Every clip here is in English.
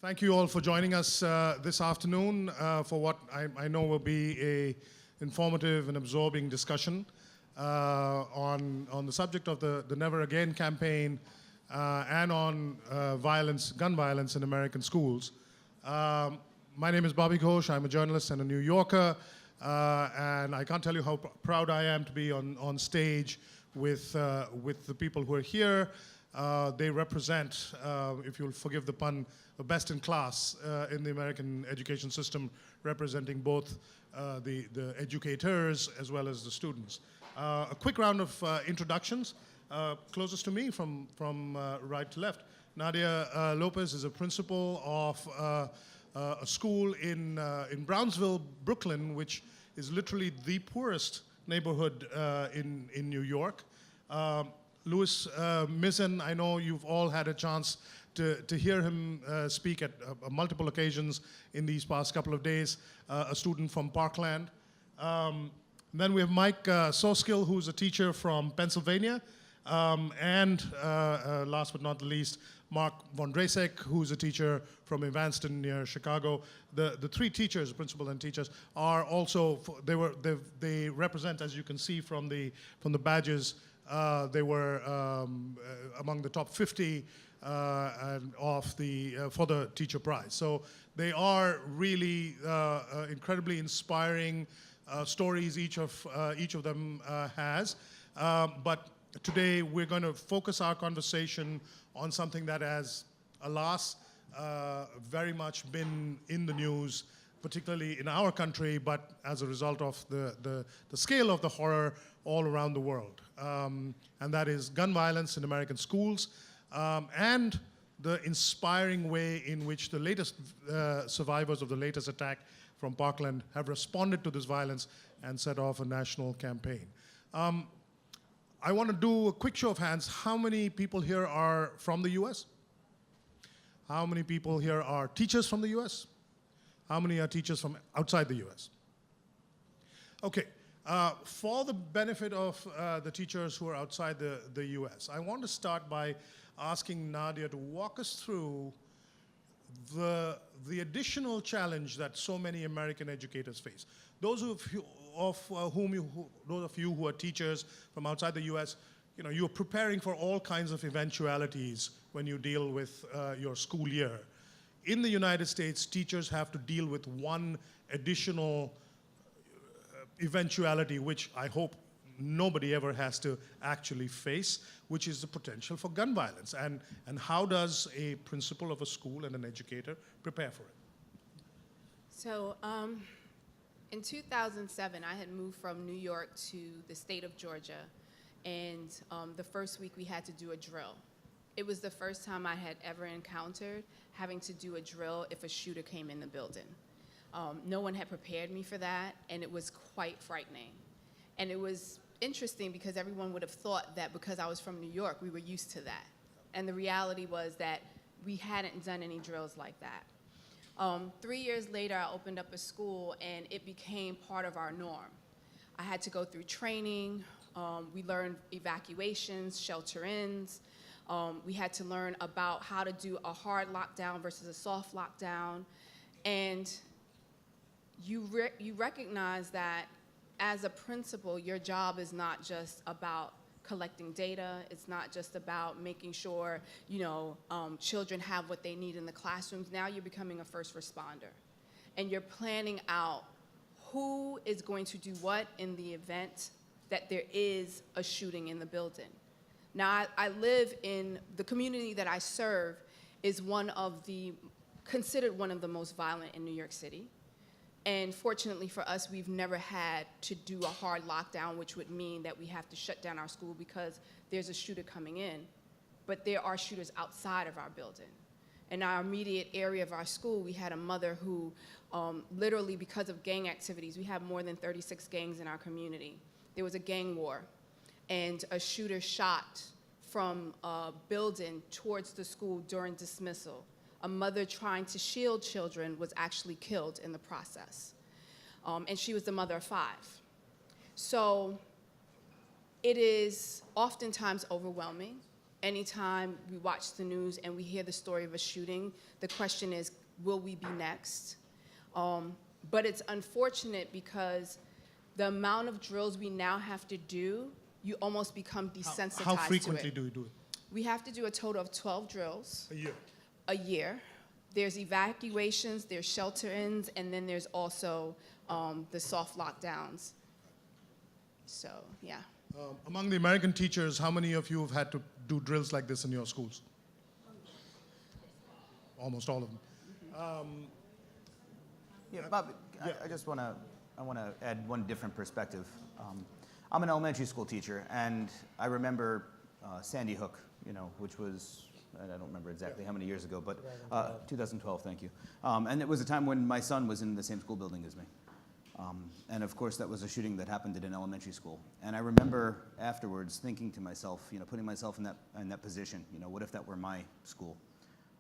Thank you all for joining us this afternoon for what I know will be a informative and absorbing discussion on the subject of the NeverAgain campaign and on gun violence in American schools. My name is Bobby Ghosh. I'm a journalist and a New Yorker, and I can't tell you how proud I am to be on stage with the people who are here. They represent, if you'll forgive the pun, the best in class in the American education system, representing both the educators as well as the students. A quick round of introductions. Closest to me from right to left, Nadia Lopez is a principal of a school in Brownsville, Brooklyn, which is literally the poorest neighborhood in New York. Louis Mizzen, I know you've all had a chance to hear him speak at multiple occasions in these past couple of days, a student from Parkland. Then we have Mike Soskil, who's a teacher from Pennsylvania, and last but not the least, Mark Vondracek, who's a teacher from Evanston near Chicago. The three teachers, principal and teachers, are also they represent, as you can see from the badges, they were among the top 50 for the teacher prize. So they are really incredibly inspiring stories each of them has. But today we're going to focus our conversation on something that has, alas, very much been in the news, particularly in our country, but as a result of the scale of the horror all around the world. And that is gun violence in American schools, and the inspiring way in which the latest survivors of the latest attack from Parkland have responded to this violence and set off a national campaign. I want to do a quick show of hands. How many people here are from the US? How many people here are teachers from the US? How many are teachers from outside the US? Okay, for the benefit of the teachers who are outside the US, I want to start by asking Nadia to walk us through the additional challenge that so many American educators face. Those of you who are teachers from outside the US, you're preparing for all kinds of eventualities when you deal with your school year. In the United States, teachers have to deal with one additional eventuality, which I hope nobody ever has to actually face, which is the potential for gun violence. And how does a principal of a school and an educator prepare for it? So in 2007, I had moved from New York to the state of Georgia, and the first week we had to do a drill. It was the first time I had ever encountered having to do a drill if a shooter came in the building. No one had prepared me for that, and it was quite frightening. And it was interesting because everyone would have thought that because I was from New York, we were used to that. And the reality was that we hadn't done any drills like that. 3 years later, I opened up a school, and it became part of our norm. I had to go through training. We learned evacuations, shelter-ins. We had to learn about how to do a hard lockdown versus a soft lockdown. And you recognize that as a principal, your job is not just about collecting data. It's not just about making sure, children have what they need in the classrooms. Now you're becoming a first responder. And you're planning out who is going to do what in the event that there is a shooting in the building. Now, I live in the community that I serve is considered one of the most violent in New York City. And fortunately for us, we've never had to do a hard lockdown, which would mean that we have to shut down our school because there's a shooter coming in. But there are shooters outside of our building. In our immediate area of our school, we had a mother who, literally because of gang activities, we have more than 36 gangs in our community. There was a gang war, and a shooter shot from a building towards the school during dismissal. A mother trying to shield children was actually killed in the process. And she was the mother of 5. So it is oftentimes overwhelming. anytime we watch the news and we hear the story of a shooting, the question is, will we be next? But it's unfortunate because the amount of drills we now have to do, you almost become desensitized to it. How frequently do you do it? We have to do a total of 12 drills. A year? A year. There's evacuations, there's shelter-ins, and then there's also the soft lockdowns. So, yeah. Among the American teachers, how many of you have had to do drills like this in your schools? Almost all of them. Yeah, Bob, I just want to add one different perspective. I'm an elementary school teacher, and I remember Sandy Hook, which was, I don't remember exactly how many years ago, but 2012, thank you. And it was a time when my son was in the same school building as me. And of course, that was a shooting that happened at an elementary school. And I remember afterwards thinking to myself, putting myself in that position, what if that were my school?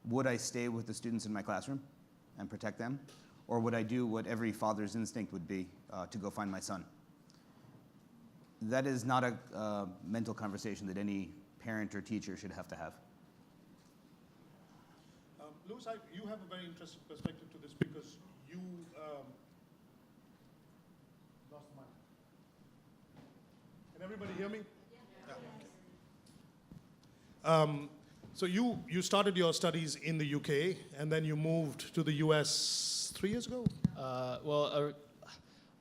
Would I stay with the students in my classroom and protect them? Or would I do what every father's instinct would be, to go find my son? That is not a mental conversation that any parent or teacher should have to have. Louis, you have a very interesting perspective to this because you lost the mic. Can everybody hear me? Yeah. Okay. So you started your studies in the UK and then you moved to the US 3 years ago?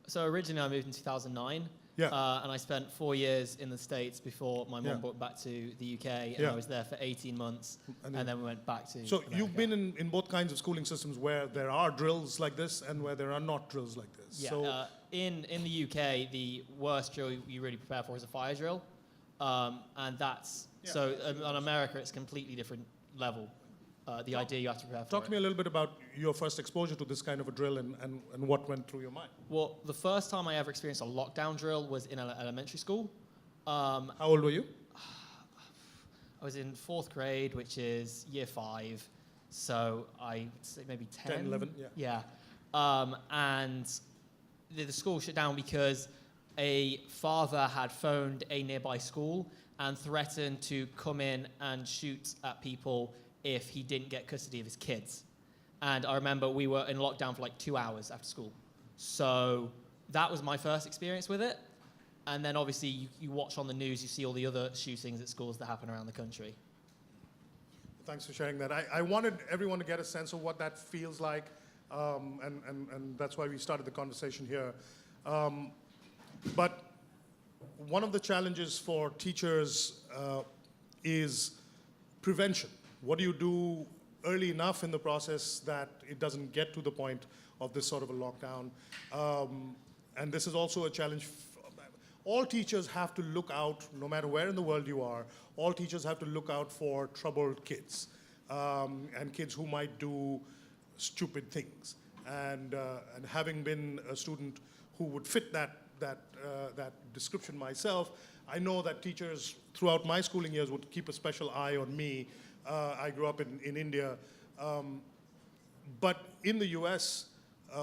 So originally I moved in 2009. Yeah. And I spent 4 years in the States before my mom brought back to the UK, and I was there for 18 months, and then we went back to So America. you've been in both kinds of schooling systems where there are drills like this and where there are not drills like this. Yeah, So in the UK, the worst drill you really prepare for is a fire drill, and that's, on America it's completely different level. The idea you have to prepare for talk to me a little bit about your first exposure to this kind of a drill and what went through your mind. Well, the first time I ever experienced a lockdown drill was in elementary school. How old were you? I was in 4th grade, which is year 5, so I'd say maybe 10. 11, Yeah. And the school shut down because a father had phoned a nearby school and threatened to come in and shoot at people if he didn't get custody of his kids. And I remember we were in lockdown for like 2 hours after school. So that was my first experience with it. And then obviously you watch on the news, you see all the other shootings at schools that happen around the country. Thanks for sharing that. I wanted everyone to get a sense of what that feels like, and that's why we started the conversation here. But one of the challenges for teachers is prevention. What do you do early enough in the process that it doesn't get to the point of this sort of a lockdown? And this is also a challenge. All teachers have to look out, no matter where in the world you are, all teachers have to look out for troubled kids and kids who might do stupid things. And having been a student who would fit that description myself, I know that teachers throughout my schooling years would keep a special eye on me. I grew up in India. But in the US,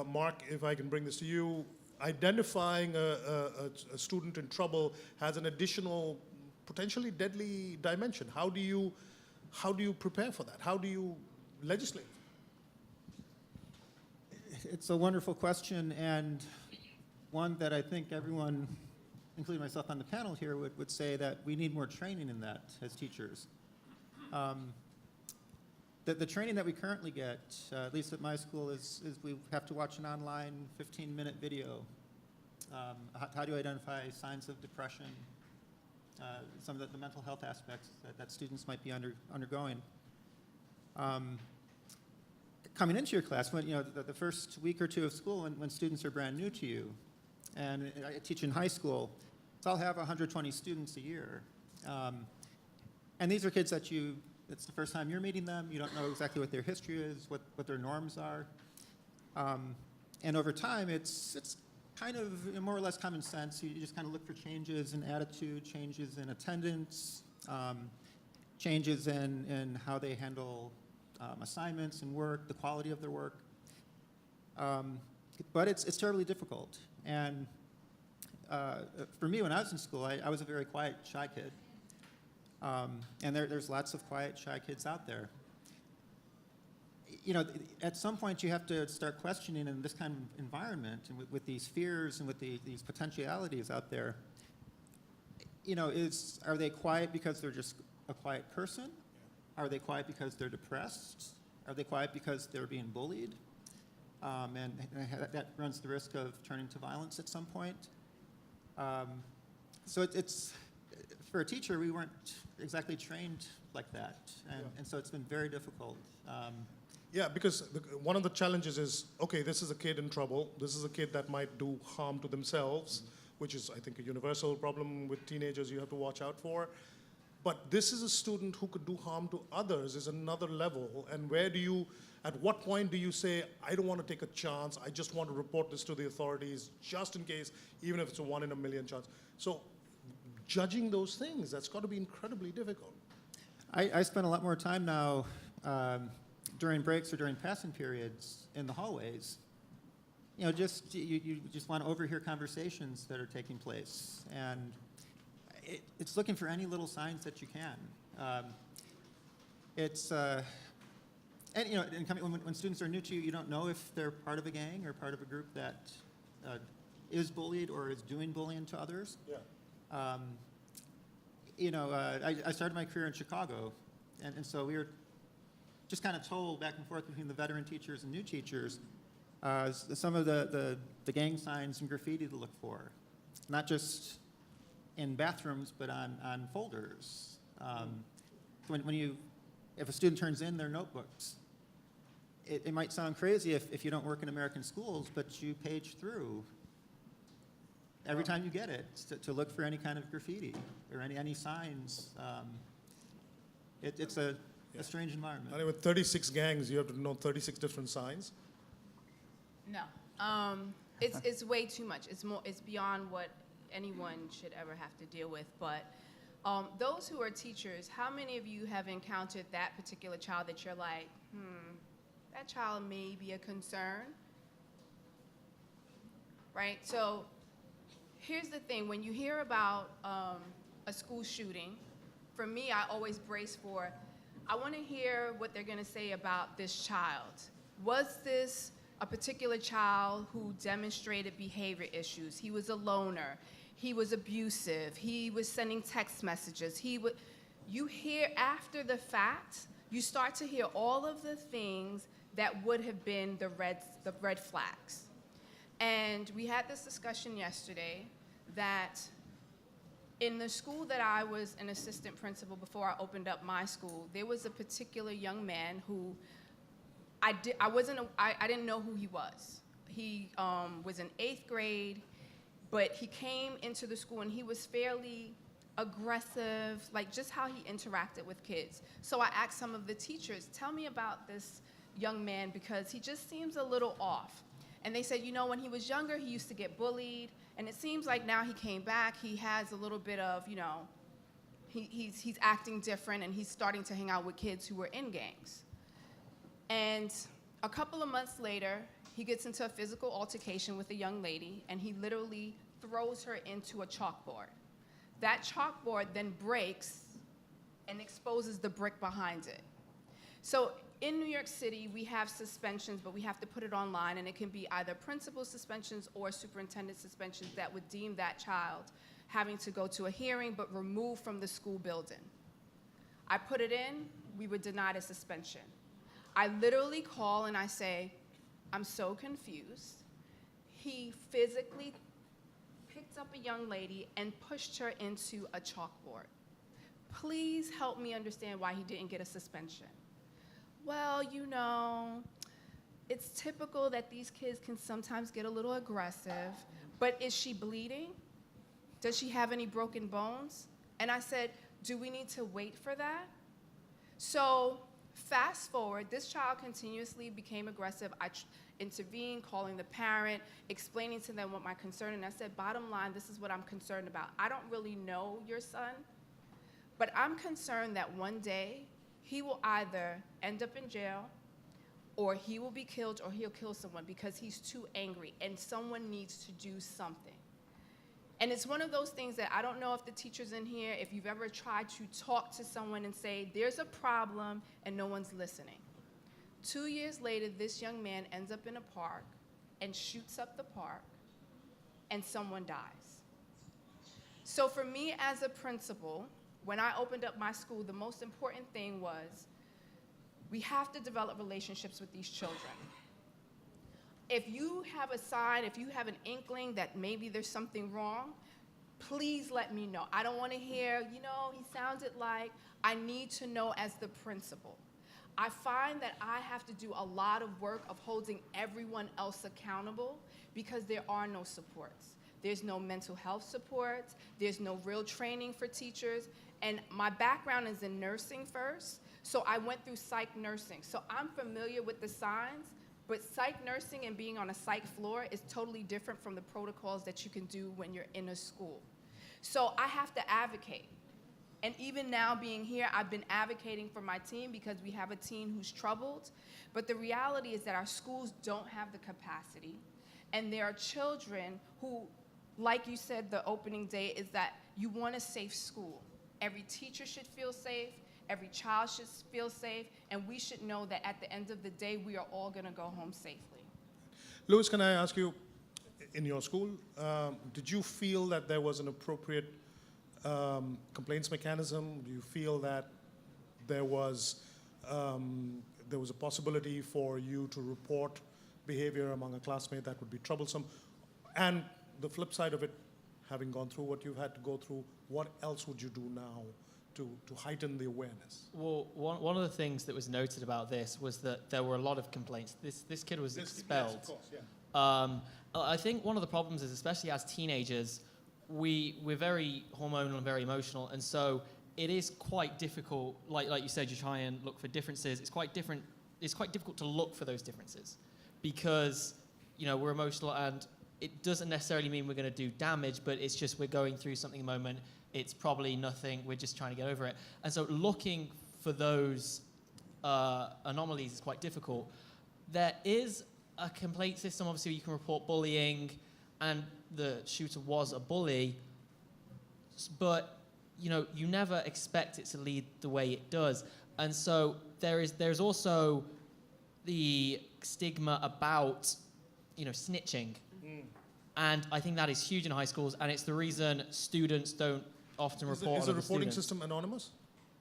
Mark, if I can bring this to you, identifying a student in trouble has an additional, potentially deadly dimension. How do you prepare for that? How do you legislate? It's a wonderful question, and one that I think everyone, including myself on the panel here, would say that we need more training in that as teachers. The training that we currently get, at least at my school, is we have to watch an online 15-minute video. How do you identify signs of depression, some of the mental health aspects that students might be undergoing. Coming into your class, when the first week or two of school, when students are brand new to you, and I teach in high school, so I'll have 120 students a year. And these are kids that it's the first time you're meeting them. You don't know exactly what their history is, what their norms are. And over time, it's kind of more or less common sense. You just kind of look for changes in attitude, changes in attendance, changes in how they handle assignments and work, the quality of their work. But it's terribly difficult. And for me, when I was in school, I was a very quiet, shy kid. And there's lots of quiet, shy kids out there. You know, at some point you have to start questioning in this kind of environment and with these fears and with these potentialities out there. You know, are they quiet because they're just a quiet person? Are they quiet because they're depressed? Are they quiet because they're being bullied? And that runs the risk of turning to violence at some point. So it's for a teacher, we weren't exactly trained like that, and so it's been very difficult. Yeah, because one of the challenges is, okay, this is a kid in trouble. This is a kid that might do harm to themselves, which is, I think, a universal problem with teenagers you have to watch out for. But this is a student who could do harm to others is another level. And at what point do you say, I don't want to take a chance, I just want to report this to the authorities, just in case, even if it's a 1 in a million chance. So judging those things, that's got to be incredibly difficult. I spend a lot more time now during breaks or during passing periods in the hallways. You know, you just want to overhear conversations that are taking place, and it's looking for any little signs that you can. And you know, when students are new to you, you don't know if they're part of a gang or part of a group that is bullied or is doing bullying to others. Yeah. You know, I started my career in Chicago, and so we were just kind of told back and forth between the veteran teachers and new teachers some of the gang signs and graffiti to look for, not just in bathrooms, but on folders. If a student turns in their notebooks, it might sound crazy if you don't work in American schools, but you page through every time you get it to look for any kind of graffiti or any signs. It's a strange environment. And with 36 gangs, you have to know 36 different signs? No. It's way too much. It's beyond what anyone should ever have to deal with. But those who are teachers, how many of you have encountered that particular child that you're like, that child may be a concern? Right? So here's the thing. When you hear about a school shooting, for me, I always brace for, I want to hear what they're going to say about this child. Was this a particular child who demonstrated behavior issues? He was a loner. He was abusive. He was sending text messages. You hear after the fact, you start to hear all of the things that would have been the red flags. And we had this discussion yesterday that in the school that I was an assistant principal before I opened up my school, there was a particular young man who I didn't know who he was. He was in 8th grade, but he came into the school and he was fairly aggressive, like just how he interacted with kids. So I asked some of the teachers, tell me about this young man because he just seems a little off. And they said, you know, when he was younger, he used to get bullied, and it seems like now he came back, he has a little bit of, you know, he's acting different, and he's starting to hang out with kids who were in gangs. And a couple of months later, he gets into a physical altercation with a young lady, and he literally throws her into a chalkboard. That chalkboard then breaks and exposes the brick behind it. So in New York City, we have suspensions, but we have to put it online, and it can be either principal suspensions or superintendent suspensions that would deem that child having to go to a hearing but removed from the school building. I put it in, we were denied a suspension. I literally call and I say, I'm so confused. He physically picked up a young lady and pushed her into a chalkboard. Please help me understand why he didn't get a suspension. Well, you know, it's typical that these kids can sometimes get a little aggressive, but is she bleeding? Does she have any broken bones? And I said, do we need to wait for that? So fast forward, this child continuously became aggressive. I intervened, calling the parent, explaining to them what my concern, and I said, bottom line, this is what I'm concerned about. I don't really know your son, but I'm concerned that one day he will either end up in jail or he will be killed or he'll kill someone because he's too angry and someone needs to do something. And it's one of those things that I don't know if the teachers in here, if you've ever tried to talk to someone and say, there's a problem, and no one's listening. 2 years later, this young man ends up in a park and shoots up the park, and someone dies. So for me as a principal, when I opened up my school, the most important thing was we have to develop relationships with these children. If you have a sign, if you have an inkling that maybe there's something wrong, please let me know. I don't want to hear, you know, he sounded like. I need to know as the principal. I find that I have to do a lot of work of holding everyone else accountable because there are no supports. There's no mental health supports. There's no real training for teachers. And my background is in nursing first, so I went through psych nursing. So I'm familiar with the signs. But psych nursing and being on a psych floor is totally different from the protocols that you can do when you're in a school. So I have to advocate. And even now being here, I've been advocating for my team because we have a team who's troubled. But the reality is that our schools don't have the capacity. And there are children who, like you said, the opening day is that you want a safe school. Every teacher should feel safe. Every child should feel safe, and we should know that at the end of the day, we are all going to go home safely. Louis, can I ask you, in your school, did you feel that there was an appropriate complaints mechanism? Do you feel that there was a possibility for you to report behavior among a classmate that would be troublesome? And the flip side of it, having gone through what you've had to go through, what else would you do now to heighten the awareness? Well, one of the things that was noted about this was that there were a lot of complaints. This kid was expelled. Yes, of course, yeah. I think one of the problems is, especially as teenagers, we're very hormonal and very emotional, and so it is quite difficult. Like you said, you try and look for differences. It's quite difficult to look for those differences because we're emotional, and it doesn't necessarily mean we're going to do damage, but it's just we're going through something at the moment. It's probably nothing. We're just trying to get over it. And so looking for those anomalies is quite difficult. There is a complaint system. Obviously, you can report bullying, and the shooter was a bully. But you never expect it to lead the way it does. And so there's also the stigma about snitching. And I think that is huge in high schools, and it's the reason students don't often report. Is the reporting system anonymous?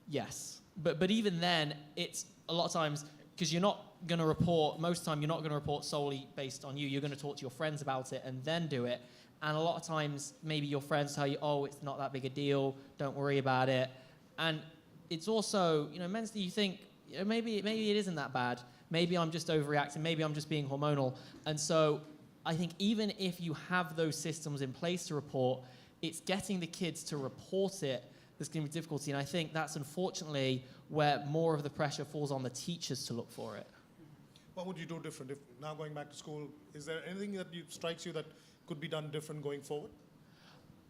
Yes, but even then, it's a lot of times because you're not going to report. Most of the time, you're not going to report solely based on you. You're going to talk to your friends about it and then do it. And a lot of times, maybe your friends tell you, "Oh, it's not that big a deal. Don't worry about it." And it's also, mentally, you think maybe it isn't that bad. Maybe I'm just overreacting. Maybe I'm just being hormonal. And so, I think even if you have those systems in place to report, it's getting the kids to report it that's going to be difficulty. And I think that's unfortunately where more of the pressure falls on the teachers to look for it. What would you do different if now going back to school? Is there anything that strikes you that could be done different going forward?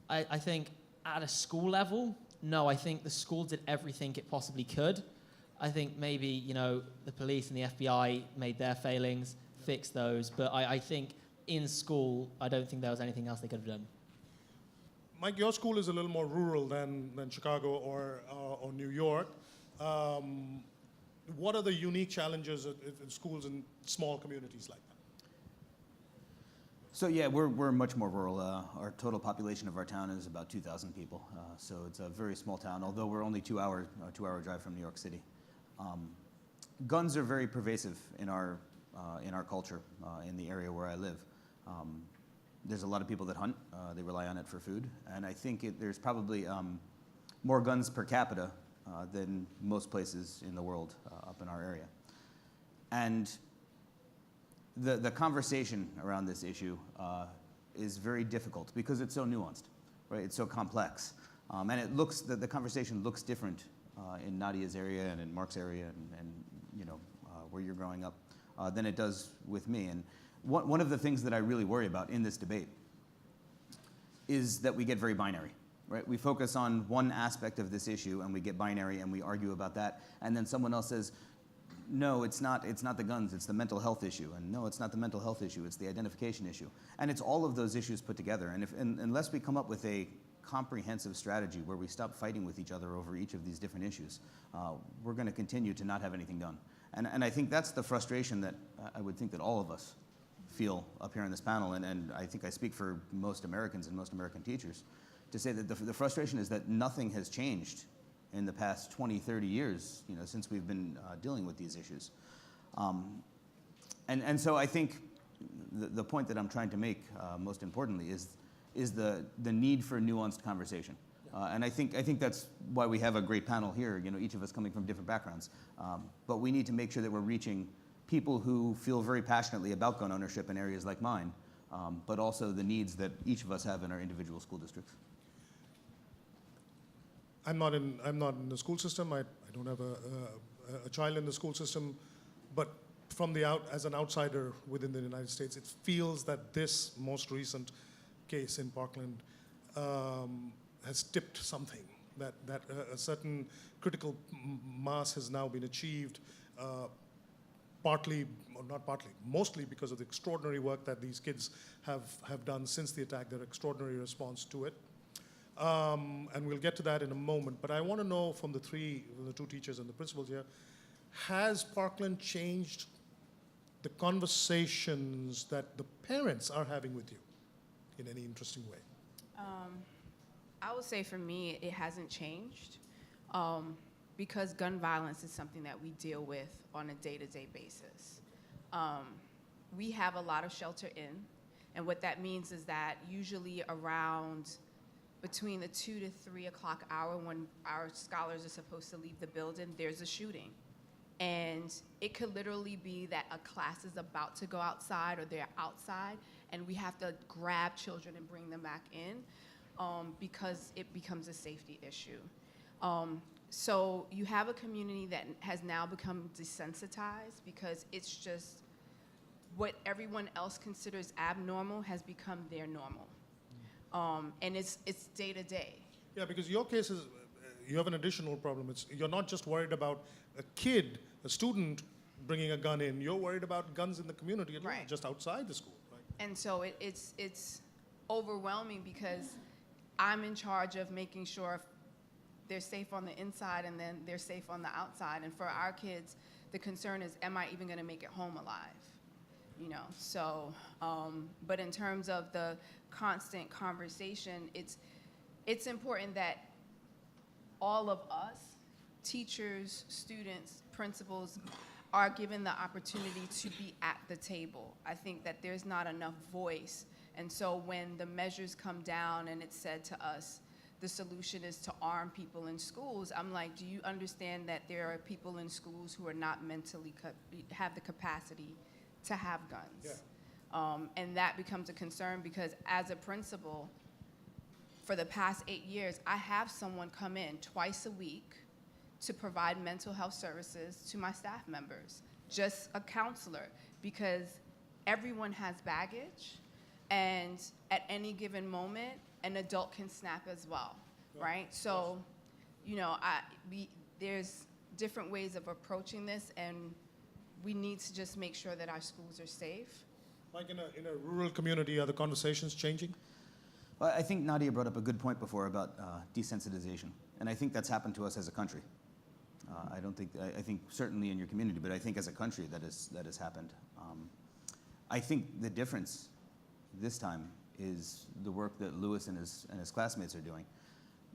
I think at a school level, no. I think the school did everything it possibly could. I think maybe, the police and the FBI made their failings, fixed those. But I think in school, I don't think there was anything else they could have done. Mike, your school is a little more rural than Chicago or New York. What are the unique challenges in schools in small communities like that? So yeah, we're much more rural. Our total population of our town is about 2,000 people. So it's a very small town, although we're only a two-hour drive from New York City. Guns are very pervasive in our culture, in the area where I live. There's a lot of people that hunt. They rely on it for food. And I think there's probably more guns per capita than most places in the world up in our area. And the conversation around this issue is very difficult because it's so nuanced, right? It's so complex. And the conversation looks different in Nadia's area and in Mark's area and where you're growing up than it does with me. And one of the things that I really worry about in this debate is that we get very binary, right? We focus on one aspect of this issue and we get binary and we argue about that. And then someone else says, no, it's not the guns, it's the mental health issue. And no, it's not the mental health issue, it's the identification issue. And it's all of those issues put together. And unless we come up with a comprehensive strategy where we stop fighting with each other over each of these different issues, we're going to continue to not have anything done. And I think that's the frustration that I would think that all of us feel up here on this panel, and I think I speak for most Americans and most American teachers, to say that the frustration is that nothing has changed in the past 20, 30 years, since we've been dealing with these issues. And so I think the point that I'm trying to make, most importantly, is the need for nuanced conversation. And I think that's why we have a great panel here, each of us coming from different backgrounds. But we need to make sure that we're reaching people who feel very passionately about gun ownership in areas like mine, but also the needs that each of us have in our individual school districts. I'm not in the school system. I don't have a child in the school system, but as an outsider within the United States, it feels that this most recent case in Parkland has tipped something, that a certain critical mass has now been achieved, mostly because of the extraordinary work that these kids have done since the attack, their extraordinary response to it. And we'll get to that in a moment. But I want to know from the two teachers and the principals here, has Parkland changed the conversations that the parents are having with you in any interesting way? I would say for me, it hasn't changed because gun violence is something that we deal with on a day-to-day basis. We have a lot of shelter in, and what that means is that usually around between the 2 to 3 o'clock hour when our scholars are supposed to leave the building, there's a shooting. And it could literally be that a class is about to go outside or they're outside, and we have to grab children and bring them back in because it becomes a safety issue. So you have a community that has now become desensitized because it's just what everyone else considers abnormal has become their normal. And it's day to day. Yeah, because your case is, you have an additional problem. You're not just worried about a student bringing a gun in. You're worried about guns in the community, at Right. least just outside the school. Right? And so it's overwhelming because I'm in charge of making sure they're safe on the inside and then they're safe on the outside. And for our kids, the concern is, am I even going to make it home alive? So, but in terms of the constant conversation, it's important that all of us, teachers, students, principals, are given the opportunity to be at the table. I think that there's not enough voice. And so when the measures come down and it's said to us, the solution is to arm people in schools, I'm like, do you understand that there are people in schools who are not mentally, have the capacity to have guns? Yeah. And that becomes a concern because as a principal, for the past 8 years, I have someone come in twice a week to provide mental health services to my staff members, just a counselor, because everyone has baggage, and at any given moment, an adult can snap as well, right? So, there's different ways of approaching this, and we need to just make sure that our schools are safe. Like in a rural community, are the conversations changing? Well, I think Nadia brought up a good point before about desensitization, and I think that's happened to us as a country. I think certainly in your community, but I think as a country that has happened. I think the difference this time is the work that Lewis and his classmates are doing,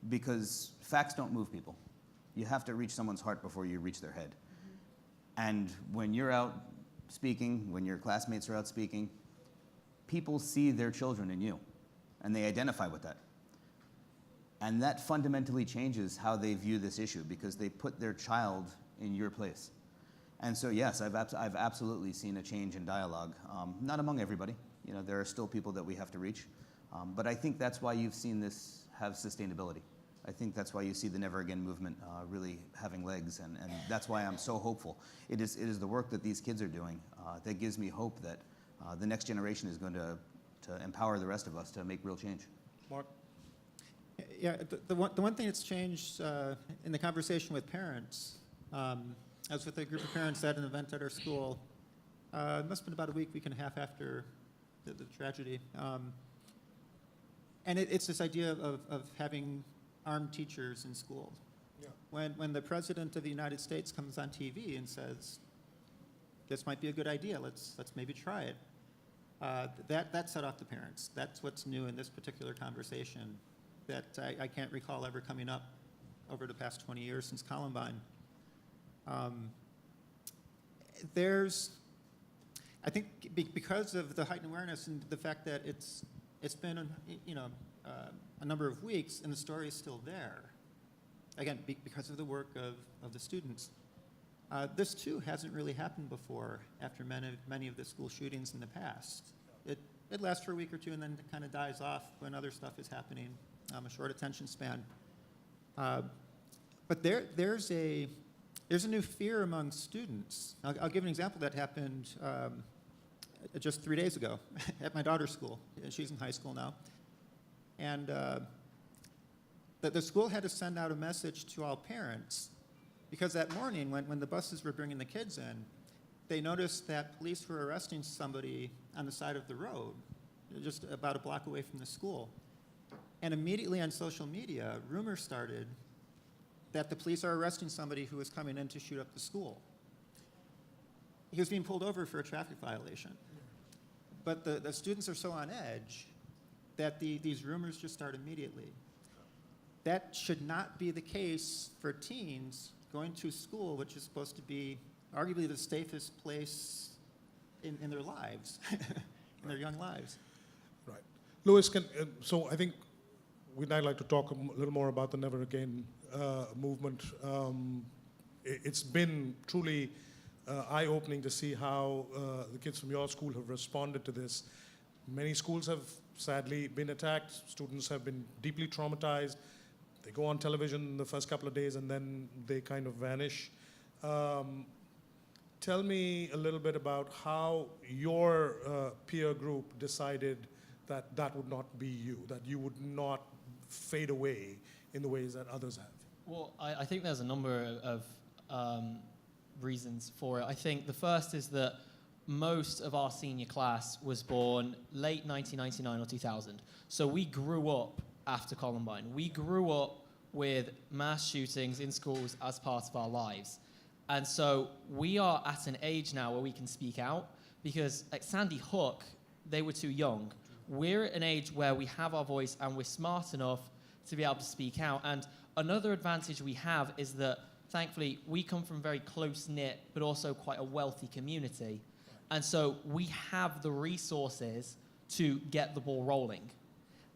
because facts don't move people. You have to reach someone's heart before you reach their head. Mm-hmm. And when you're out speaking, when your classmates are out speaking, people see their children in you, and they identify with that. And that fundamentally changes how they view this issue, because they put their child in your place. And so yes, I've absolutely seen a change in dialogue, not among everybody. There are still people that we have to reach. But I think that's why you've seen this have sustainability. I think that's why you see the NeverAgain movement really having legs, and that's why I'm so hopeful. It is the work that these kids are doing that gives me hope that the next generation is going to empower the rest of us to make real change. Mark? Yeah, the one thing that's changed in the conversation with parents I was with a group of parents at an event at our school. It must have been about a week and a half after the tragedy. And it's this idea of having armed teachers in schools. Yeah. When the President of the United States comes on TV and says, this might be a good idea, let's maybe try it, that set off the parents. That's what's new in this particular conversation that I can't recall ever coming up over the past 20 years since Columbine. I think because of the heightened awareness and the fact that it's been a number of weeks and the story is still there, again, because of the work of the students. This too hasn't really happened before after many of the school shootings in the past. It lasts for a week or two and then it kind of dies off when other stuff is happening, a short attention span. But there's a new fear among students. I'll give an example that happened just 3 days ago at my daughter's school. She's in high school now. And the school had to send out a message to all parents because that morning when the buses were bringing the kids in, they noticed that police were arresting somebody on the side of the road, just about a block away from the school. And immediately on social media, rumors started that the police are arresting somebody who was coming in to shoot up the school. He was being pulled over for a traffic violation. But the students are so on edge that these rumors just start immediately. That should not be the case for teens going to school, which is supposed to be arguably the safest place in their lives, in their young lives. Right. Louis, so I think I'd like to talk a little more about the NeverAgain movement. It's been truly eye-opening to see how the kids from your school have responded to this. Many schools have sadly been attacked. Students have been deeply traumatized. They go on television the first couple of days and then they kind of vanish. Tell me a little bit about how your peer group decided that that would not be you, that you would not fade away in the ways that others have. Well, I think there's a number of reasons for it. I think the first is that most of our senior class was born late 1999 or 2000. So we grew up after Columbine. We grew up with mass shootings in schools as part of our lives. And so we are at an age now where we can speak out because at Sandy Hook, they were too young. We're at an age where we have our voice and we're smart enough to be able to speak out. And another advantage we have is that, thankfully, we come from a very close-knit, but also quite a wealthy community. And so we have the resources to get the ball rolling.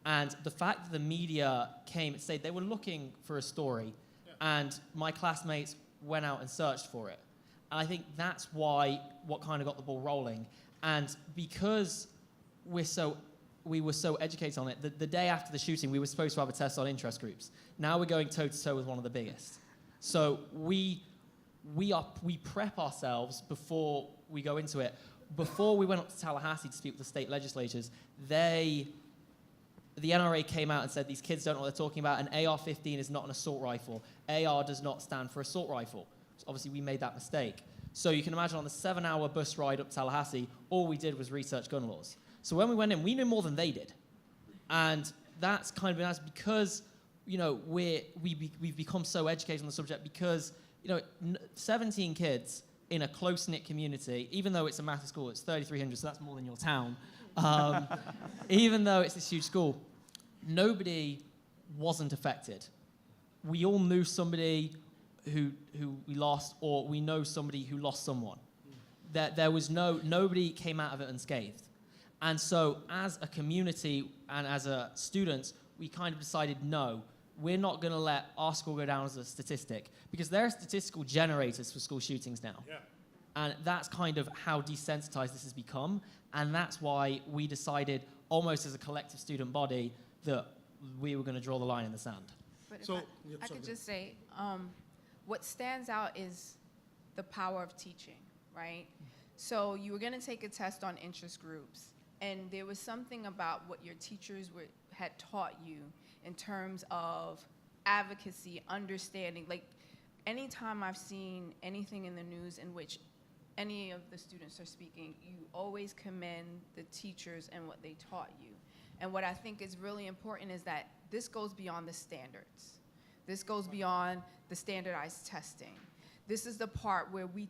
And the fact that the media came and said they were looking for a story, and my classmates went out and searched for it. And I think that's what kind of got the ball rolling. And because we were so educated on it, the day after the shooting, we were supposed to have a test on interest groups. Now we're going toe-to-toe with one of the biggest. So we prep ourselves before we go into it. Before we went up to Tallahassee to speak with the state legislatures, the NRA came out and said these kids don't know what they're talking about, and AR-15 is not an assault rifle. AR does not stand for assault rifle. So obviously, we made that mistake. So you can imagine on the 7-hour bus ride up to Tallahassee, all we did was research gun laws. So when we went in, we knew more than they did. And that's kind of nice because, we've become so educated on the subject because, 17 kids in a close-knit community, even though it's a massive school, it's 3,300, so that's more than your town. Even though it's this huge school, nobody wasn't affected. We all knew somebody who we lost, or we know somebody who lost someone. There was nobody came out of it unscathed. And so as a community and as a students, we kind of decided, no, we're not going to let our school go down as a statistic because there are statistical generators for school shootings now. Yeah. And that's kind of how desensitized this has become. And that's why we decided, almost as a collective student body, that we were going to draw the line in the sand. But if I could just say, what stands out is the power of teaching, right? So you were going to take a test on interest groups, and there was something about what your teachers had taught you in terms of advocacy, understanding. Like, anytime I've seen anything in the news in which any of the students are speaking, you always commend the teachers and what they taught you. And what I think is really important is that this goes beyond the standards. This goes beyond the standardized testing. This is the part where we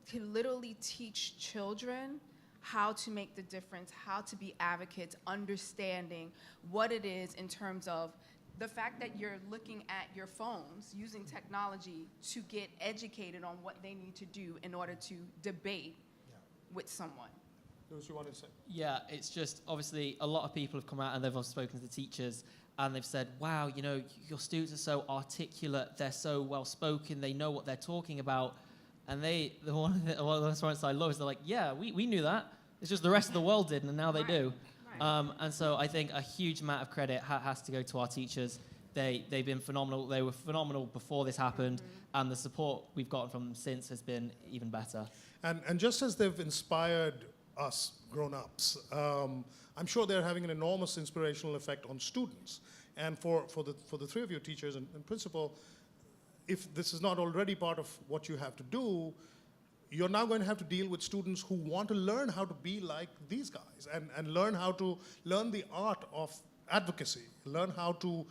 can literally teach children how to make the difference, how to be advocates, understanding what it is in terms of the fact that you're looking at your phones, using technology to get educated on what they need to do in order to debate with someone. Louis, you want to say? Yeah, it's just obviously a lot of people have come out and they've spoken to the teachers and they've said, wow, you know, your students are so articulate, they're so well spoken, they know what they're talking about. And one of the responses I love is they're like, yeah, we knew that. It's just the rest of the world didn't, and now they do. Right. And so I think a huge amount of credit has to go to our teachers. They've been phenomenal. They were phenomenal before this happened, and the support we've gotten from them since has been even better. And just as they've inspired us grown-ups, I'm sure they're having an enormous inspirational effect on students. And for the three of you teachers and principal, if this is not already part of what you have to do, you're now going to have to deal with students who want to learn how to be like these guys and learn how to learn the art of advocacy, learn how to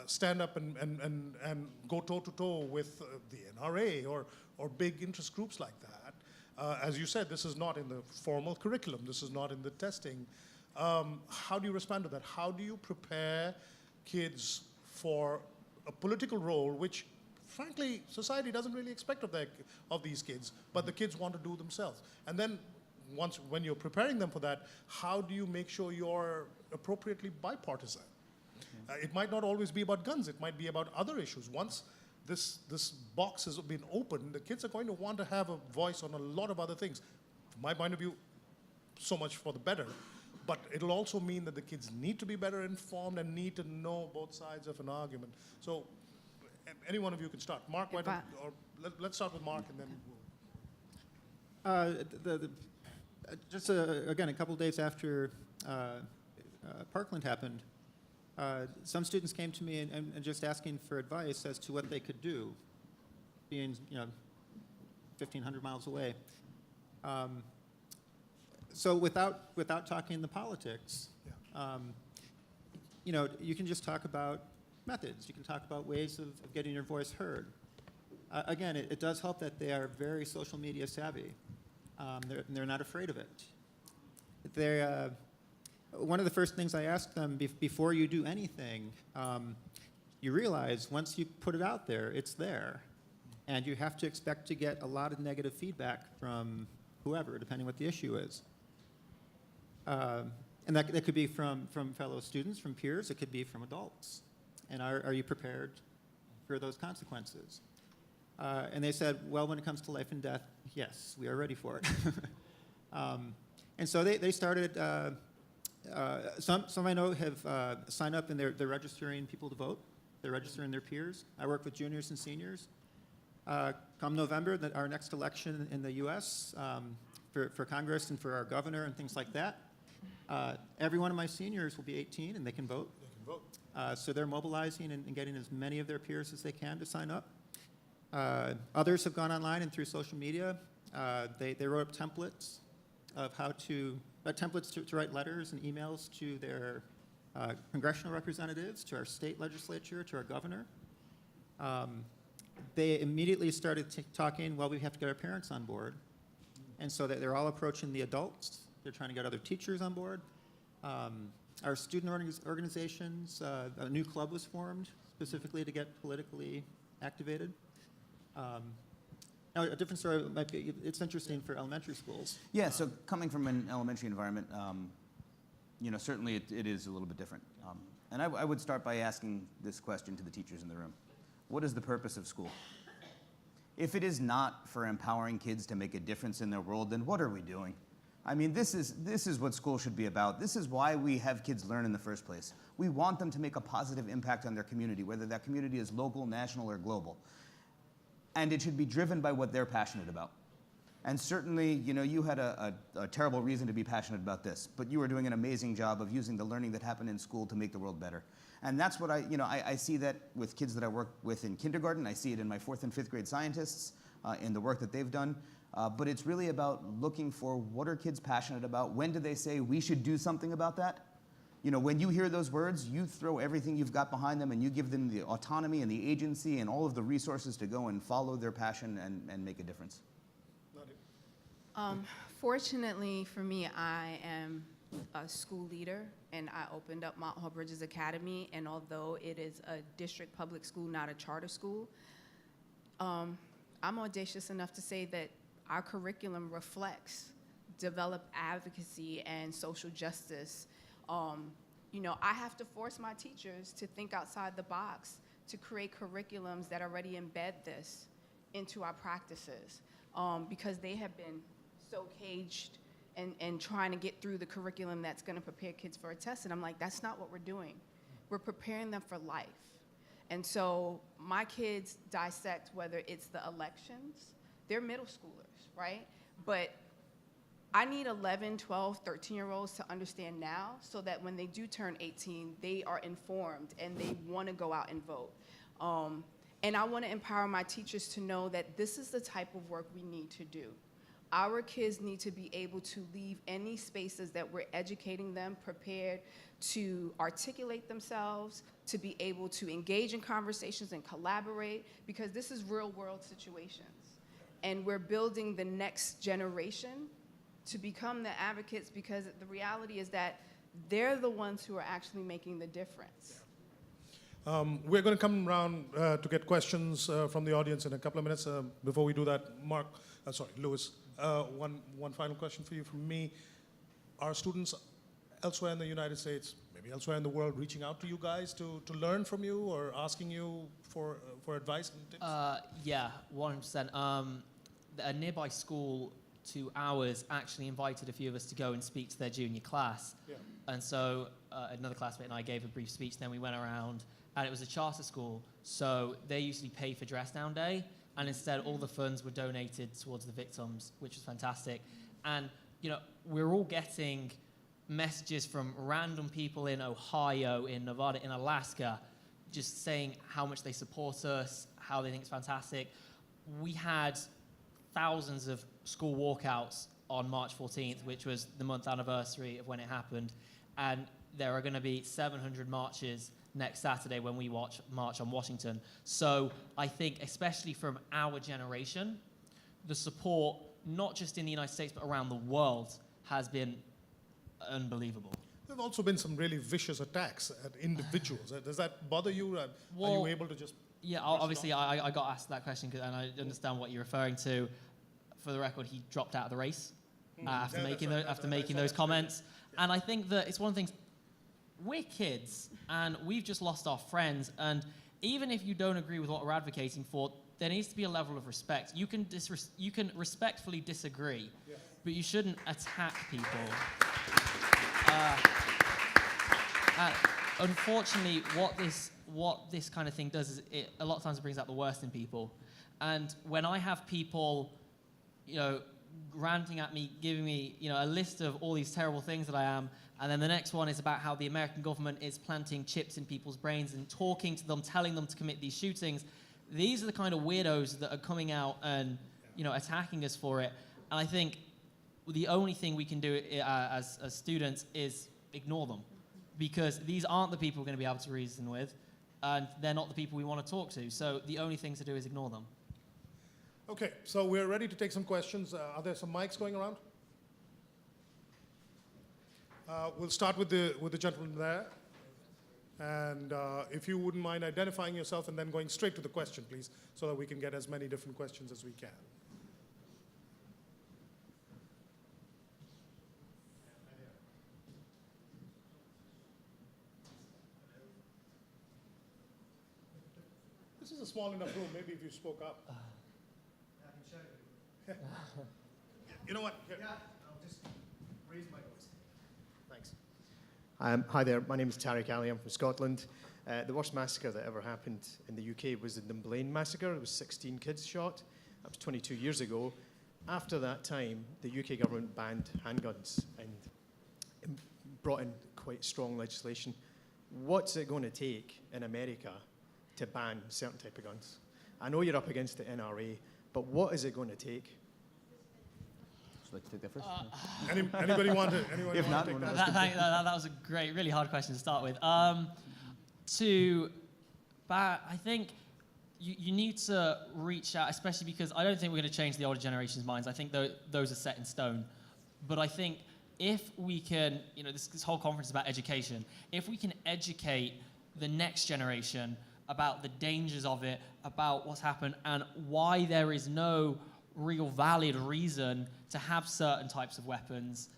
stand up and go toe-to-toe with the NRA or big interest groups like that. As you said, this is not in the formal curriculum. This is not in the testing. How do you respond to that? How do you prepare kids for a political role which, frankly, society doesn't really expect of these kids, but the kids want to do themselves? And then when you're preparing them for that, how do you make sure you're appropriately bipartisan? It might not always be about guns. It might be about other issues. Once this box has been opened, the kids are going to want to have a voice on a lot of other things. From my point of view, so much for the better. But it'll also mean that the kids need to be better informed and need to know both sides of an argument. So any one of you can start. Mark, let's start with Mark and then we'll. Again, a couple of days after Parkland happened, some students came to me and just asking for advice as to what they could do, being 1,500 miles away. So without talking the politics, you can just talk about methods. You can talk about ways of getting your voice heard. Again, it does help that they are very social media savvy. They're not afraid of it. One of the first things I ask them before you do anything, you realize once you put it out there, it's there. And you have to expect to get a lot of negative feedback from whoever, depending what the issue is. And that could be from fellow students, from peers. It could be from adults. And are you prepared for those consequences? And they said, well, when it comes to life and death, yes, we are ready for it. And so they started, some I know have signed up and they're registering people to vote. They're registering their peers. I work with juniors and seniors. Come November, our next election in the U.S., for Congress and for our governor and things like that, every one of my seniors will be 18 and they can vote. So they're mobilizing and getting as many of their peers as they can to sign up. Others have gone online and through social media. They wrote up templates of templates to write letters and emails to their congressional representatives, to our state legislature, to our governor. They immediately started talking, well, we have to get our parents on board. And so they're all approaching the adults. They're trying to get other teachers on board. Our student organizations, a new club was formed specifically to get politically activated. Now, a different story might be, it's interesting for elementary schools. Yeah, so coming from an elementary environment, certainly it is a little bit different. And I would start by asking this question to the teachers in the room. What is the purpose of school? If it is not for empowering kids to make a difference in their world, then what are we doing? I mean, this is what school should be about. This is why we have kids learn in the first place. We want them to make a positive impact on their community, whether that community is local, national, or global. And it should be driven by what they're passionate about. And certainly, you had a terrible reason to be passionate about this, but you were doing an amazing job of using the learning that happened in school to make the world better. And that's what I see that with kids that I work with in kindergarten. I see it in my 4th and 5th grade scientists, in the work that they've done. But it's really about looking for what are kids passionate about? When do they say we should do something about that? When you hear those words, you throw everything you've got behind them and you give them the autonomy and the agency and all of the resources to go and follow their passion and make a difference. Fortunately for me, I am a school leader, and I opened up Maharajas Academy, and although it is a district public school, not a charter school, I'm audacious enough to say that our curriculum reflects developed advocacy and social justice. I have to force my teachers to think outside the box, to create curriculums that already embed this into our practices, because they have been so caged and trying to get through the curriculum that's going to prepare kids for a test. And I'm like, that's not what we're doing. We're preparing them for life. And so my kids dissect whether it's the elections. They're middle schoolers, right? But I need 11, 12, 13-year-olds to understand now so that when they do turn 18, they are informed and they want to go out and vote. And I want to empower my teachers to know that this is the type of work we need to do. Our kids need to be able to leave any spaces that we're educating them prepared to articulate themselves, to be able to engage in conversations and collaborate, because this is real-world situations. And we're building the next generation to become the advocates, because the reality is that they're the ones who are actually making the difference. We're going to come around to get questions from the audience in a couple of minutes. Before we do that, Louis, one final question for you from me. Are students elsewhere in the United States, maybe elsewhere in the world, reaching out to you guys to learn from you or asking you for advice and tips? Yeah, 100%. A nearby school to ours actually invited a few of us to go and speak to their junior class. Yeah. And so another classmate and I gave a brief speech, then we went around, and it was a charter school, so they usually pay for dress down day, and instead all the funds were donated towards the victims, which was fantastic. And we're all getting messages from random people in Ohio, in Nevada, in Alaska, just saying how much they support us, how they think it's fantastic. We had thousands of school walkouts on March 14th, which was the month anniversary of when it happened, and there are going to be 700 marches next Saturday when we march on Washington. So I think, especially from our generation, the support, not just in the United States, but around the world, has been unbelievable. There have also been some really vicious attacks at individuals. Does that bother you? Are you able to just... Yeah, obviously I got asked that question, and I understand what you're referring to. For the record, he dropped out of the race after making those comments. And I think that it's one of the things, we're kids, and we've just lost our friends, and even if you don't agree with what we're advocating for, there needs to be a level of respect. You can respectfully disagree, but you shouldn't attack people. Unfortunately, what this kind of thing does is a lot of times it brings out the worst in people. And when I have people, ranting at me, giving me, a list of all these terrible things that I am, and then the next one is about how the American government is planting chips in people's brains and talking to them, telling them to commit these shootings. These are the kind of weirdos that are coming out and, attacking us for it. And I think the only thing we can do as students is ignore them, because these aren't the people we're going to be able to reason with, and they're not the people we want to talk to. So the only thing to do is ignore them. Okay, so we're ready to take some questions. Are there some mics going around? We'll start with the gentleman there. And if you wouldn't mind identifying yourself and then going straight to the question, please, so that we can get as many different questions as we can. This is a small enough room. Maybe if you spoke up. You know what? Here. Yeah, I'll just raise my voice. Thanks. Hi there, my name is Tariq Ali, I'm from Scotland. The worst massacre that ever happened in the UK was the Dunblane massacre. It was 16 kids shot. That was 22 years ago. After that time, the UK government banned handguns and brought in quite strong legislation. What's it going to take in America to ban certain type of guns? I know you're up against the NRA, but what is it going to take? Would you like to take that first? Anybody want to? Anyone If want not, to take we'll that? That was a great, really hard question to start with. I think you need to reach out, especially because I don't think we're going to change the older generation's minds. I think those are set in stone. But I think if we can, this whole conference is about education. If we can educate the next generation about the dangers of it, about what's happened, and why there is no real valid reason to have certain types of weapons,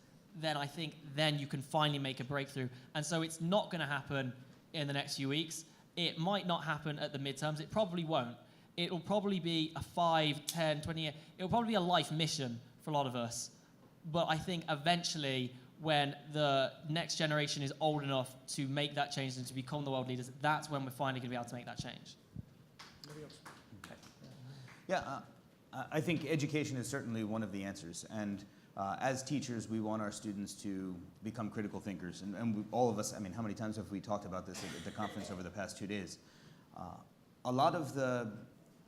then I think then you can finally make a breakthrough. And so it's not going to happen in the next few weeks. It might not happen at the midterms. It probably won't. It'll probably be a 5, 10, 20 year. It'll probably be a life mission for a lot of us. But I think eventually, when the next generation is old enough to make that change and to become the world leaders, that's when we're finally going to be able to make that change. Yeah, I think education is certainly one of the answers. And as teachers, we want our students to become critical thinkers. And all of us, I mean, how many times have we talked about this at the conference over the past 2 days? A lot of the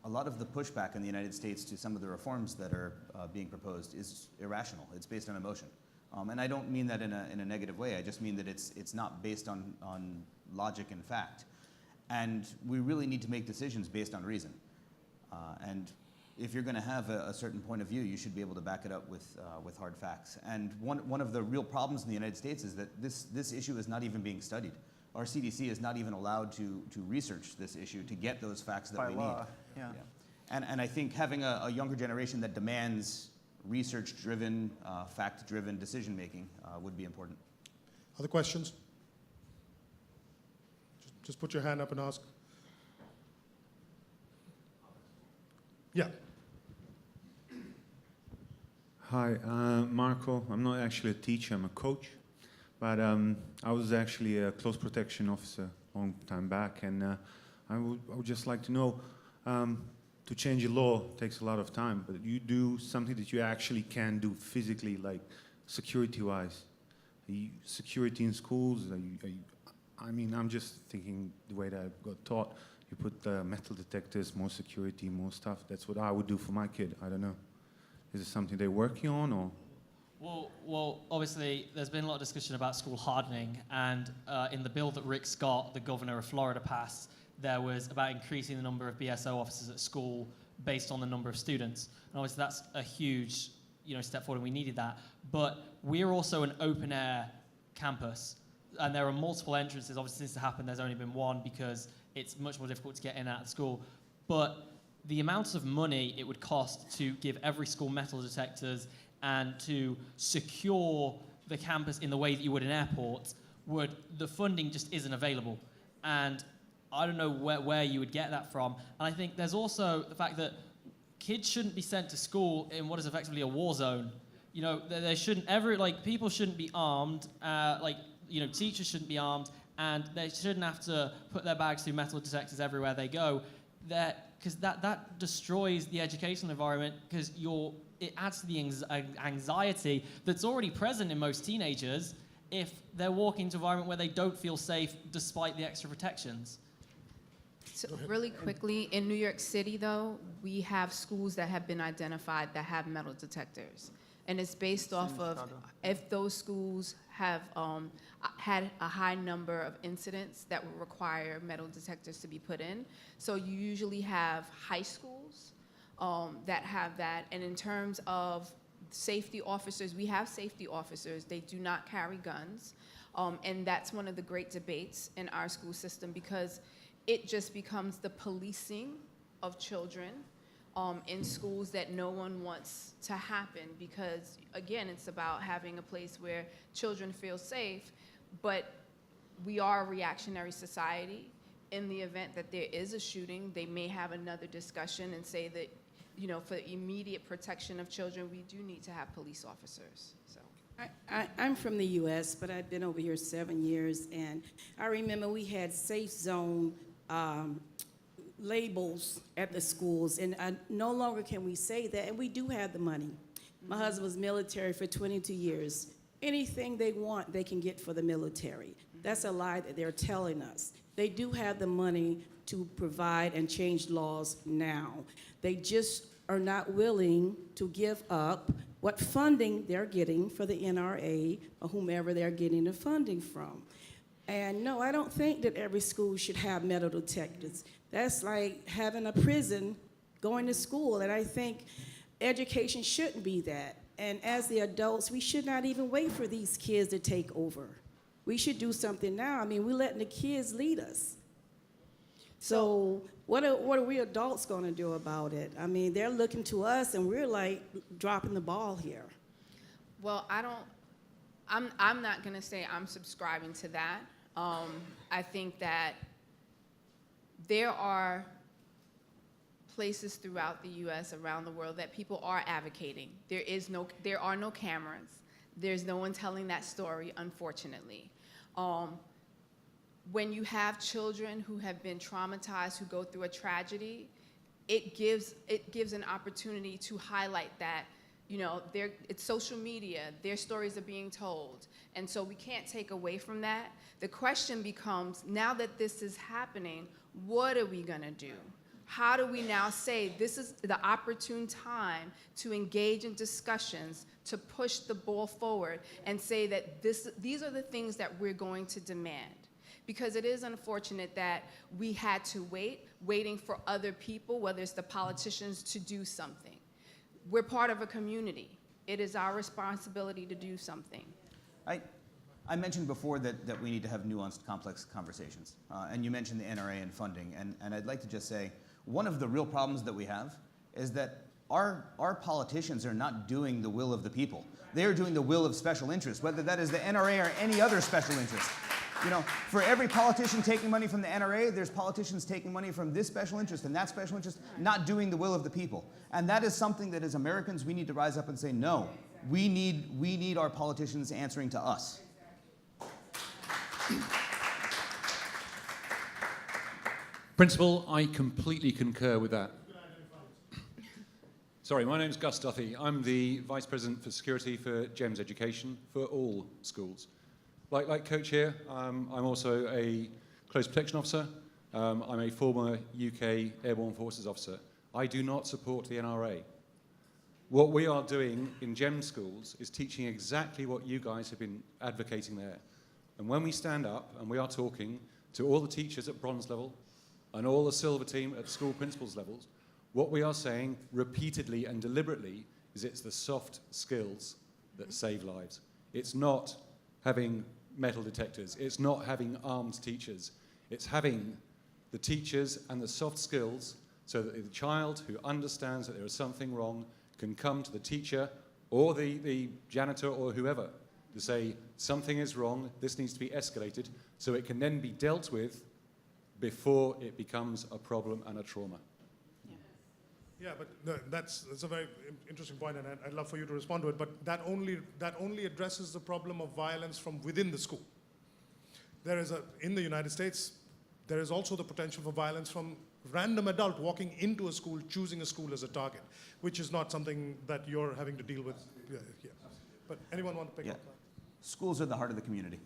pushback in the United States to some of the reforms that are being proposed is irrational. It's based on emotion. And I don't mean that in a negative way. I just mean that it's not based on logic and fact. And we really need to make decisions based on reason. And if you're going to have a certain point of view, you should be able to back it up with hard facts. And one of the real problems in the United States is that this issue is not even being studied. Our CDC is not even allowed to research this issue to get those facts that we need. Yeah. And I think having a younger generation that demands research-driven, fact-driven decision-making would be important. Other questions? Just put your hand up and ask. Yeah. Hi, Marco. I'm not actually a teacher, I'm a coach. But I was actually a close protection officer a long time back, and I would just like to know, to change a law takes a lot of time, but you do something that you actually can do physically, like security-wise. Security in schools, I mean, I'm just thinking the way that I got taught. You put metal detectors, more security, more stuff. That's what I would do for my kid. I don't know. Is it something they're working on, or? Well, obviously, there's been a lot of discussion about school hardening, and in the bill that Rick Scott, the governor of Florida, passed, there was about increasing the number of BSO officers at school based on the number of students. And obviously, that's a huge, step forward, and we needed that. But we're also an open-air campus, and there are multiple entrances. Obviously, since it happened, there's only been one because it's much more difficult to get in and out of school. But the amount of money it would cost to give every school metal detectors and to secure the campus in the way that you would an airport, the funding just isn't available. And I don't know where you would get that from. And I think there's also the fact that kids shouldn't be sent to school in what is effectively a war zone. They shouldn't people shouldn't be armed, teachers shouldn't be armed, and they shouldn't have to put their bags through metal detectors everywhere they go. Because that destroys the educational environment, because it adds to the anxiety that's already present in most teenagers if they're walking into an environment where they don't feel safe despite the extra protections. So really quickly, in New York City, though, we have schools that have been identified that have metal detectors. And it's based off of if those schools have had a high number of incidents that would require metal detectors to be put in. So you usually have high schools that have that. And in terms of safety officers, we have safety officers. They do not carry guns. And that's one of the great debates in our school system, because it just becomes the policing of children in schools that no one wants to happen, because, again, it's about having a place where children feel safe, but we are a reactionary society. In the event that there is a shooting, they may have another discussion and say that, for immediate protection of children, we do need to have police officers. So. I'm from the U.S., but I've been over here 7 years, and I remember we had safe zone labels at the schools, and no longer can we say that, and we do have the money. My husband was military for 22 years. Anything they want, they can get for the military. That's a lie that they're telling us. They do have the money to provide and change laws now. They just are not willing to give up what funding they're getting for the NRA or whomever they're getting the funding from. And no, I don't think that every school should have metal detectors. That's like having a prison going to school, and I think education shouldn't be that. And as the adults, we should not even wait for these kids to take over. We should do something now. I mean, we're letting the kids lead us. So what are we adults going to do about it? I mean, they're looking to us, and we're like dropping the ball here. Well, I'm not going to say I'm subscribing to that. I think that there are places throughout the U.S., around the world, that people are advocating. There are no cameras. There's no one telling that story, unfortunately. When you have children who have been traumatized, who go through a tragedy, it gives an opportunity to highlight that, you know, it's social media, their stories are being told. And so we can't take away from that. The question becomes, now that this is happening, what are we gonna do? How do we now say this is the opportune time to engage in discussions, to push the ball forward and say that these are the things that we're going to demand? Because it is unfortunate that we had to waiting for other people, whether it's the politicians, to do something. We're part of a community. It is our responsibility to do something. I mentioned before that we need to have nuanced, complex conversations. And you mentioned the NRA and funding. And I'd like to just say, one of the real problems that we have is that our politicians are not doing the will of the people. They are doing the will of special interests, whether that is the NRA or any other special interest. You know, for every politician taking money from the NRA, there's politicians taking money from this special interest and that special interest, not doing the will of the people. And that is something that as Americans, we need to rise up and say, no, we need our politicians answering to us. Principal, I completely concur with that. Sorry, my name's Gus Duthie. I'm the Vice President for Security for GEMS Education for all schools. Like Coach here, I'm also a close protection officer. I'm a former UK Airborne Forces officer. I do not support the NRA. What we are doing in GEM schools is teaching exactly what you guys have been advocating there. And when we stand up and we are talking to all the teachers at bronze level and all the silver team at school principals levels, what we are saying repeatedly and deliberately is it's the soft skills that save lives. It's not having metal detectors. It's not having armed teachers. It's having the teachers and the soft skills so that the child who understands that there is something wrong can come to the teacher or the janitor or whoever to say something is wrong, this needs to be escalated, so it can then be dealt with before it becomes a problem and a trauma. Yeah, but no, that's a very interesting point, and I'd love for you to respond to it. But that only addresses the problem of violence from within the school. In the United States, there is also the potential for violence from random adult walking into a school, choosing a school as a target, which is not something that you're having to deal with here. But anyone want to pick up that? Schools are the heart of the community.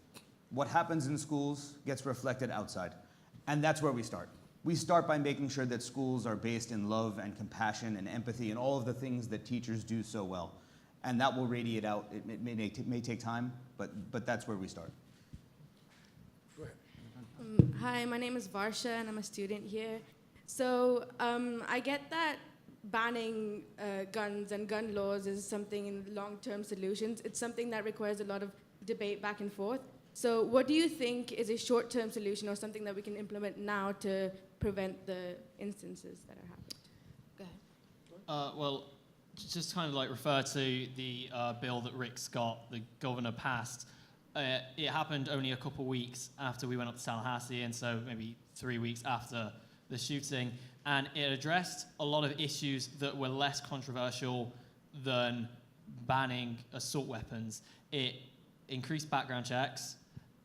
What happens in schools gets reflected outside, and that's where we start. We start by making sure that schools are based in love and compassion and empathy and all of the things that teachers do so well. And that will radiate out. It may take time, but that's where we start. Go ahead. Hi, my name is Varsha, and I'm a student here. So I get that banning guns and gun laws is something in long-term solutions. It's something that requires a lot of debate back and forth. So what do you think is a short-term solution or something that we can implement now to prevent the instances that are happening? Go ahead. Well, just kind of like refer to the bill that Rick Scott, the governor, passed. It happened only a couple weeks after we went up to Tallahassee, and so maybe 3 weeks after the shooting. And it addressed a lot of issues that were less controversial than banning assault weapons. It increased background checks.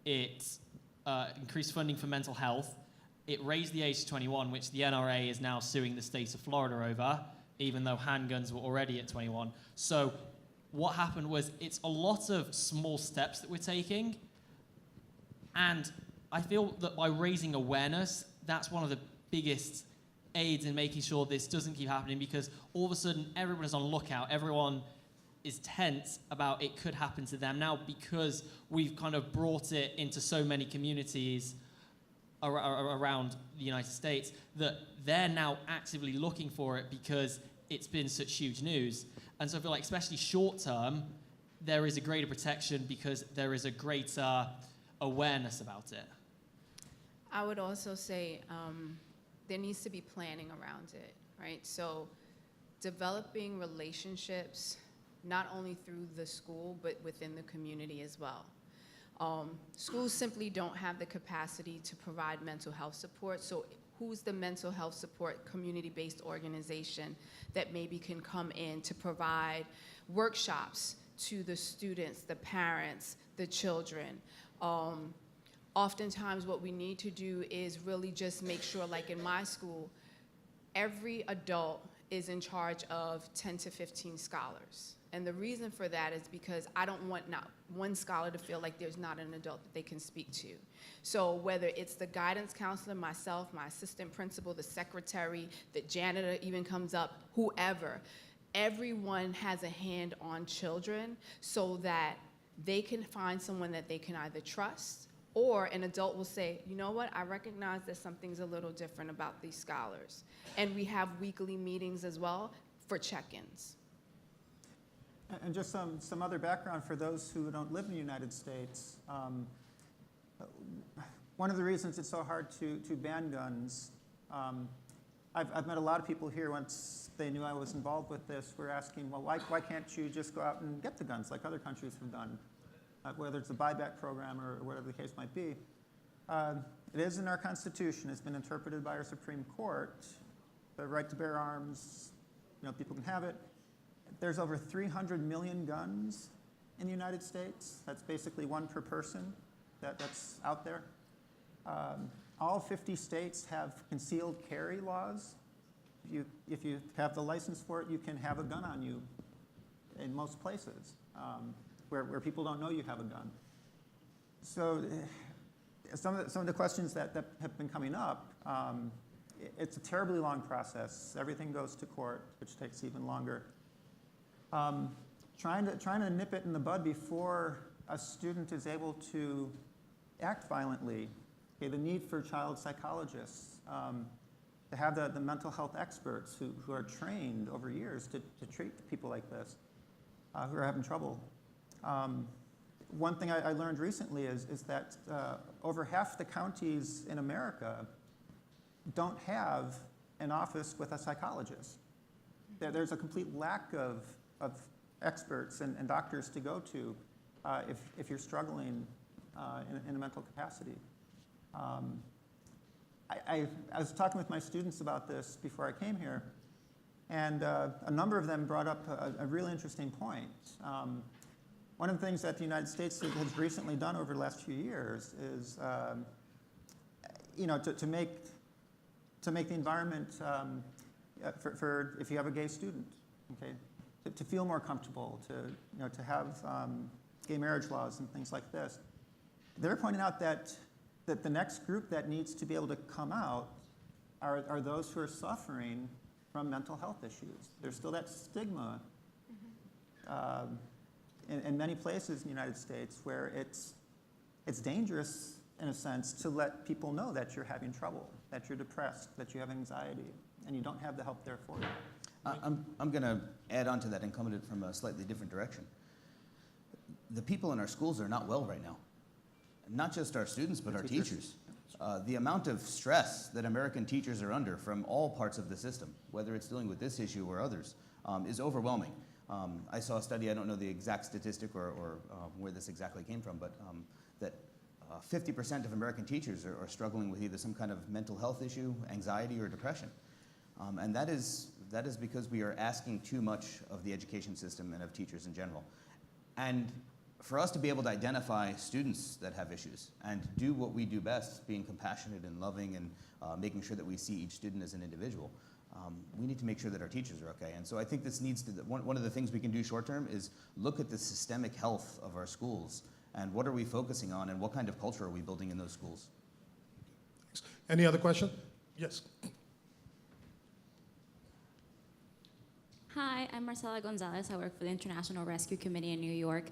It increased funding for mental health. It raised the age to 21, which the NRA is now suing the state of Florida over, even though handguns were already at 21. So what happened was it's a lot of small steps that we're taking. And I feel that by raising awareness, that's one of the biggest aids in making sure this doesn't keep happening, because all of a sudden everyone is on lookout. Everyone is tense about it could happen to them now, because we've kind of brought it into so many communities around the United States that they're now actively looking for it because it's been such huge news. And so I feel like, especially short term, there is a greater protection because there is a greater awareness about it. I would also say there needs to be planning around it, right? So developing relationships, not only through the school, but within the community as well. Schools simply don't have the capacity to provide mental health support, so who's the mental health support community-based organization that maybe can come in to provide workshops to the students, the parents, the children? Oftentimes what we need to do is really just make sure, like in my school, every adult is in charge of 10 to 15 scholars. And the reason for that is because I don't want not one scholar to feel like there's not an adult that they can speak to. So whether it's the guidance counselor, myself, my assistant principal, the secretary, the janitor even comes up, whoever, everyone has a hand on children so that they can find someone that they can either trust, or an adult will say, you know what, I recognize that something's a little different about these scholars. And we have weekly meetings as well for check-ins. And just some other background for those who don't live in the United States. One of the reasons it's so hard to ban guns, I've met a lot of people here once they knew I was involved with this, were asking, well, why can't you just go out and get the guns like other countries have done? Whether it's a buyback program or whatever the case might be. It is in our Constitution. It's been interpreted by our Supreme Court. The right to bear arms, people can have it. There's over 300 million guns in the United States. That's basically one per person that's out there. All 50 states have concealed carry laws. If you have the license for it, you can have a gun on you in most places. Where people don't know you have a gun. So some of the questions that have been coming up, it's a terribly long process. Everything goes to court, which takes even longer. Trying to nip it in the bud before a student is able to act violently. Okay, the need for child psychologists, to have the mental health experts who are trained over years to treat people like this, who are having trouble. One thing I learned recently is that over half the counties in America don't have an office with a psychologist. There's a complete lack of experts and doctors to go to if you're struggling in a mental capacity. I was talking with my students about this before I came here, and a number of them brought up a really interesting point. One of the things that the United States has recently done over the last few years is, to make the environment for if you have a gay student, okay, to feel more comfortable, to have gay marriage laws and things like this. They're pointing out that the next group that needs to be able to come out are those who are suffering from mental health issues. There's still that stigma. In many places in the United States where it's dangerous, in a sense, to let people know that you're having trouble, that you're depressed, that you have anxiety, and you don't have the help there for you. I'm going to add on to that and come at it from a slightly different direction. The people in our schools are not well right now. Not just our students, but our teachers. The amount of stress that American teachers are under from all parts of the system, whether it's dealing with this issue or others, is overwhelming. I saw a study, I don't know the exact statistic or where this exactly came from, but that 50% of American teachers are struggling with either some kind of mental health issue, anxiety, or depression. And that is because we are asking too much of the education system and of teachers in general. And for us to be able to identify students that have issues and do what we do best, being compassionate and loving and making sure that we see each student as an individual, we need to make sure that our teachers are okay. And so I think this needs to, one of the things we can do short term is look at the systemic health of our schools and what are we focusing on and what kind of culture are we building in those schools. Any other question? Yes. Hi, I'm Marcela Gonzalez. I work for the International Rescue Committee in New York.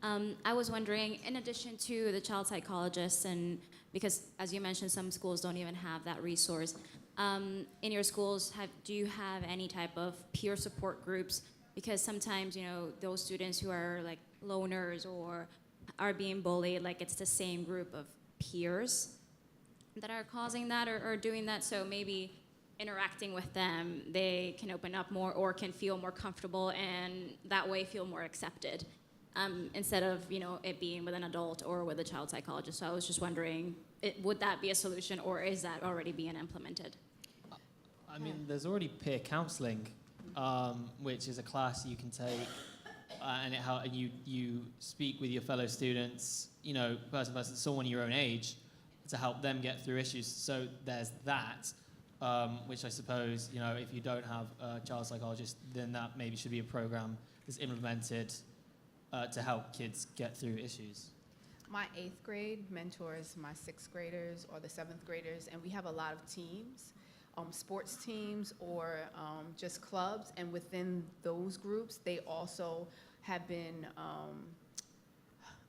I was wondering, in addition to the child psychologists, and because as you mentioned, some schools don't even have that resource, in your schools, do you have any type of peer support groups? Because sometimes, you know, those students who are like loners or are being bullied, like it's the same group of peers that are causing that or doing that, so maybe interacting with them, they can open up more or can feel more comfortable and that way feel more accepted instead of, you know, it being with an adult or with a child psychologist. So I was just wondering, would that be a solution or is that already being implemented? I mean, there's already peer counseling, which is a class you can take, and you speak with your fellow students, you know, person to person, someone your own age, to help them get through issues. So there's that, which I suppose, you know, if you don't have a child psychologist, then that maybe should be a program that's implemented to help kids get through issues. My 8th grade mentors my 6th graders or the 7th graders, and we have a lot of teams, sports teams or just clubs, and within those groups, they also have been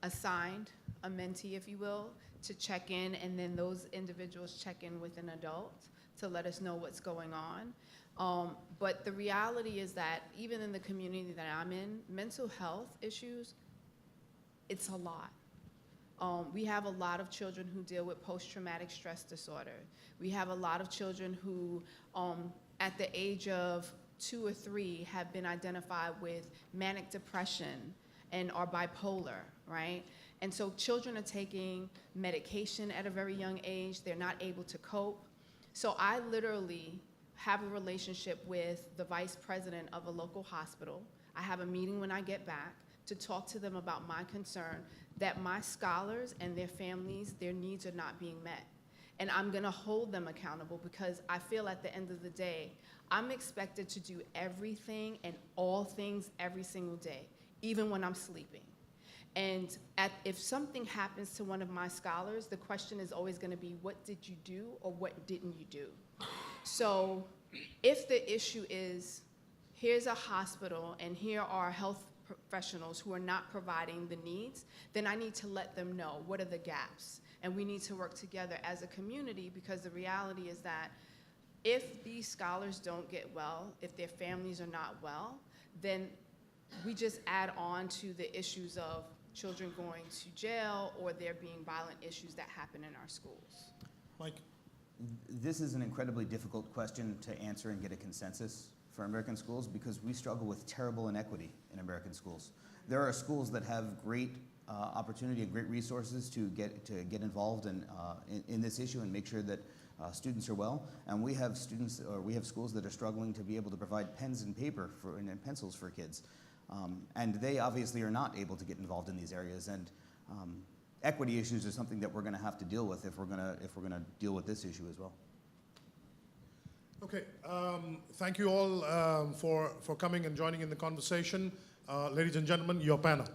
assigned a mentee, if you will, to check in, and then those individuals check in with an adult to let us know what's going on. But the reality is that even in the community that I'm in, mental health issues, it's a lot. We have a lot of children who deal with post-traumatic stress disorder. We have a lot of children who, at the age of 2 or 3, have been identified with manic depression and are bipolar, right? And so children are taking medication at a very young age. They're not able to cope. So I literally have a relationship with the vice president of a local hospital. I have a meeting when I get back to talk to them about my concern that my scholars and their families, their needs are not being met. And I'm gonna hold them accountable because I feel at the end of the day, I'm expected to do everything and all things every single day, even when I'm sleeping. And if something happens to one of my scholars, the question is always gonna be, what did you do or what didn't you do? So if the issue is, here's a hospital and here are health professionals who are not providing the needs, then I need to let them know what are the gaps. And we need to work together as a community because the reality is that if these scholars don't get well, if their families are not well, then we just add on to the issues of children going to jail or there being violent issues that happen in our schools. Mike? This is an incredibly difficult question to answer and get a consensus for American schools because we struggle with terrible inequity in American schools. There are schools that have great opportunity and great resources to get involved in this issue and make sure that students are well. And we have schools that are struggling to be able to provide pens and paper and pencils for kids. And they obviously are not able to get involved in these areas. And equity issues are something that we're going to have to deal with if we're going to deal with this issue as well. Okay, thank you all for coming and joining in the conversation. Ladies and gentlemen, your panel.